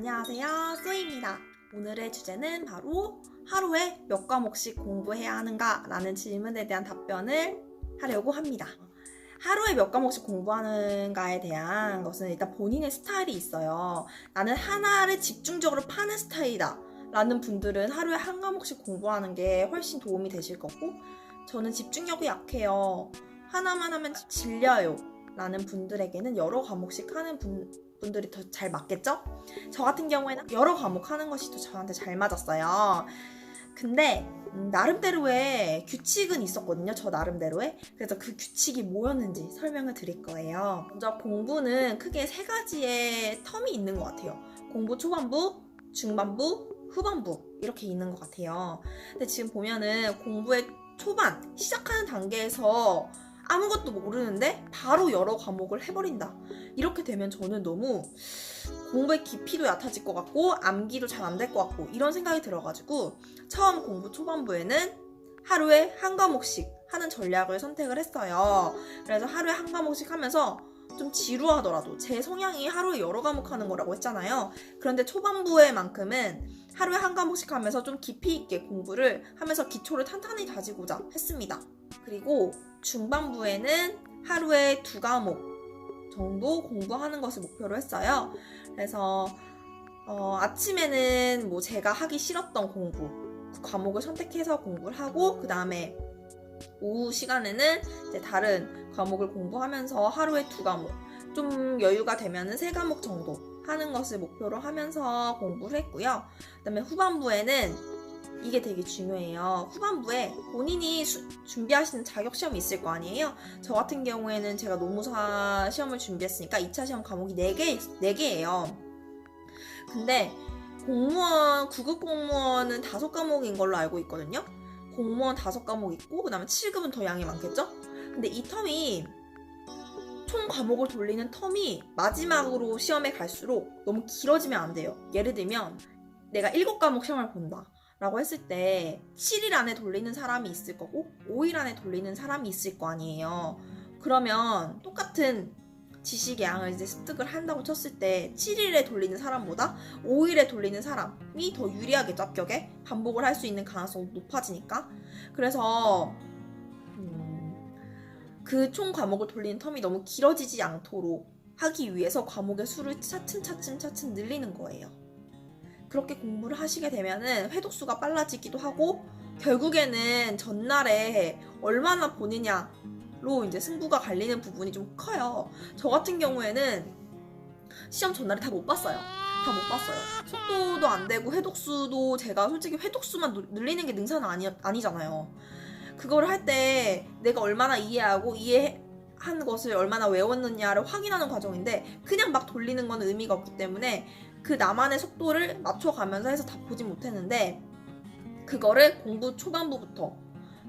안녕하세요, 쏘입니다. 오늘의 주제는 바로 하루에 몇 과목씩 공부해야 하는가 라는 질문에 대한 답변을 하려고 합니다. 하루에 몇 과목씩 공부하는가에 대한 것은 일단 본인의 스타일이 있어요. 나는 하나를 집중적으로 파는 스타일이다 라는 분들은 하루에 한 과목씩 공부하는 게 훨씬 도움이 되실 거고, 저는 집중력이 약해요, 하나만 하면 질려요 라는 분들에게는 여러 과목씩 하는 분들이 더 잘 맞겠죠? 저 같은 경우에는 여러 과목 하는 것이 더 저한테 잘 맞았어요. 근데 나름대로의 규칙은 있었거든요. 저 나름대로의. 그래서 그 규칙이 뭐였는지 설명을 드릴 거예요. 먼저 공부는 크게 세 가지의 텀이 있는 것 같아요. 공부 초반부, 중반부, 후반부 이렇게 있는 것 같아요. 근데 지금 보면은 공부의 초반, 시작하는 단계에서 아무것도 모르는데 바로 여러 과목을 해버린다. 이렇게 되면 저는 너무 공부의 깊이도 얕아질 것 같고 암기도 잘 안 될 것 같고 이런 생각이 들어가지고 처음 공부 초반부에는 하루에 한 과목씩 하는 전략을 선택을 했어요. 그래서 하루에 한 과목씩 하면서 좀 지루하더라도, 제 성향이 하루에 여러 과목 하는 거라고 했잖아요. 그런데 초반부에만큼은 하루에 한 과목씩 하면서 좀 깊이 있게 공부를 하면서 기초를 탄탄히 다지고자 했습니다. 그리고 중반부에는 하루에 2과목 정도 공부하는 것을 목표로 했어요. 그래서 아침에는 뭐 제가 하기 싫었던 공부, 그 과목을 선택해서 공부를 하고, 그 다음에 오후 시간에는 이제 다른 과목을 공부하면서 하루에 2과목, 좀 여유가 되면은 3과목 정도 하는 것을 목표로 하면서 공부를 했고요. 그 다음에 후반부에는 이게 되게 중요해요. 후반부에 본인이 준비하시는 자격시험이 있을 거 아니에요? 저 같은 경우에는 제가 노무사 시험을 준비했으니까 2차 시험 과목이 4개예요. 근데 공무원, 9급 공무원은 5과목인 걸로 알고 있거든요. 공무원 5과목 있고, 그 다음에 7급은 더 양이 많겠죠? 근데 이 텀이, 총 과목을 돌리는 텀이 마지막으로 시험에 갈수록 너무 길어지면 안 돼요. 예를 들면 내가 7과목 시험을 본다 라고 했을 때 7일 안에 돌리는 사람이 있을 거고 5일 안에 돌리는 사람이 있을 거 아니에요. 그러면 똑같은 지식의 양을 이제 습득을 한다고 쳤을 때 7일에 돌리는 사람보다 5일에 돌리는 사람이 더 유리하게 합격에 반복을 할 수 있는 가능성이 높아지니까. 그래서 그 총 과목을 돌리는 텀이 너무 길어지지 않도록 하기 위해서 과목의 수를 차츰 늘리는 거예요. 그렇게 공부를 하시게 되면은 회독수가 빨라지기도 하고, 결국에는 전날에 얼마나 보느냐로 이제 승부가 갈리는 부분이 좀 커요. 저 같은 경우에는 시험 전날에 다 못 봤어요. 속도도 안 되고 회독수도, 제가 솔직히 회독수만 늘리는 게 능사는 아니잖아요. 그걸 할 때 내가 얼마나 이해하고 이해한 것을 얼마나 외웠느냐를 확인하는 과정인데, 그냥 막 돌리는 건 의미가 없기 때문에 그 나만의 속도를 맞춰가면서 해서 다 보진 못했는데, 그거를 공부 초반부부터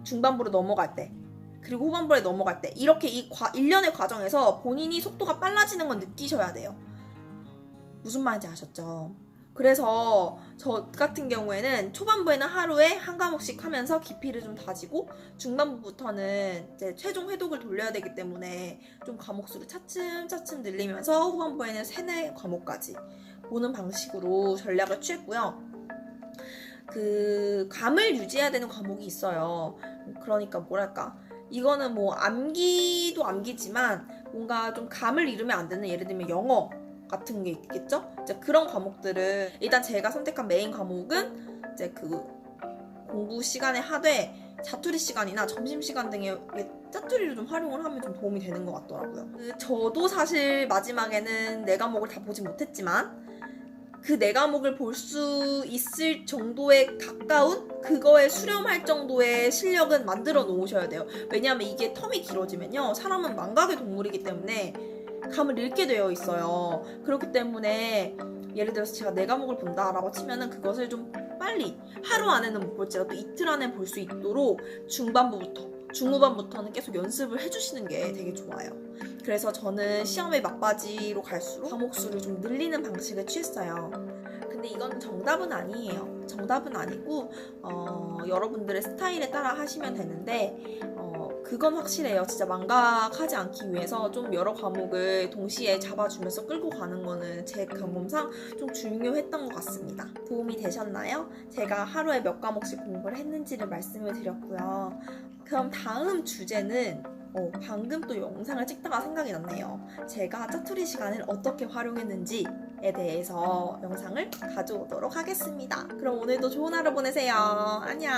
중반부로 넘어갈 때, 그리고 후반부에 넘어갈 때, 이렇게 일련의 과정에서 본인이 속도가 빨라지는 건 느끼셔야 돼요. 무슨 말인지 아셨죠? 그래서 저 같은 경우에는 초반부에는 하루에 한 과목씩 하면서 깊이를 좀 다지고, 중반부부터는 이제 최종 회독을 돌려야 되기 때문에 좀 과목 수를 차츰 늘리면서 후반부에는 3-4과목까지 보는 방식으로 전략을 취했고요. 그 감을 유지해야 되는 과목이 있어요. 그러니까 뭐랄까, 이거는 뭐 암기도 암기지만 뭔가 좀 감을 잃으면 안 되는, 예를 들면 영어 같은 게 있겠죠? 이제 그런 과목들은, 일단 제가 선택한 메인 과목은 이제 그 공부 시간에 하되 자투리 시간이나 점심시간 등에 짜투리를 좀 활용을 하면 좀 도움이 되는 것 같더라고요. 저도 사실 마지막에는 4과목을 다 보지 못했지만 그 4과목을 볼 수 있을 정도에 가까운, 그거에 수렴할 정도의 실력은 만들어 놓으셔야 돼요. 왜냐하면 이게 텀이 길어지면요, 사람은 망각의 동물이기 때문에 감을 잃게 되어 있어요. 그렇기 때문에 예를 들어서 제가 4과목을 본다라고 치면은 그것을 좀 빨리, 하루 안에는 못 볼지라도 이틀 안에 볼 수 있도록 중후반부터는 계속 연습을 해주시는 게 되게 좋아요. 그래서 저는 시험의 막바지로 갈수록 과목 수를 좀 늘리는 방식을 취했어요. 근데 이건 정답은 아니에요. 정답은 아니고 여러분들의 스타일에 따라 하시면 되는데 그건 확실해요. 진짜 망각하지 않기 위해서 좀 여러 과목을 동시에 잡아주면서 끌고 가는 거는 제 경험상 좀 중요했던 것 같습니다. 도움이 되셨나요? 제가 하루에 몇 과목씩 공부를 했는지를 말씀을 드렸고요. 그럼 다음 주제는 방금 또 영상을 찍다가 생각이 났네요. 제가 짜투리 시간을 어떻게 활용했는지에 대해서 영상을 가져오도록 하겠습니다. 그럼 오늘도 좋은 하루 보내세요. 안녕.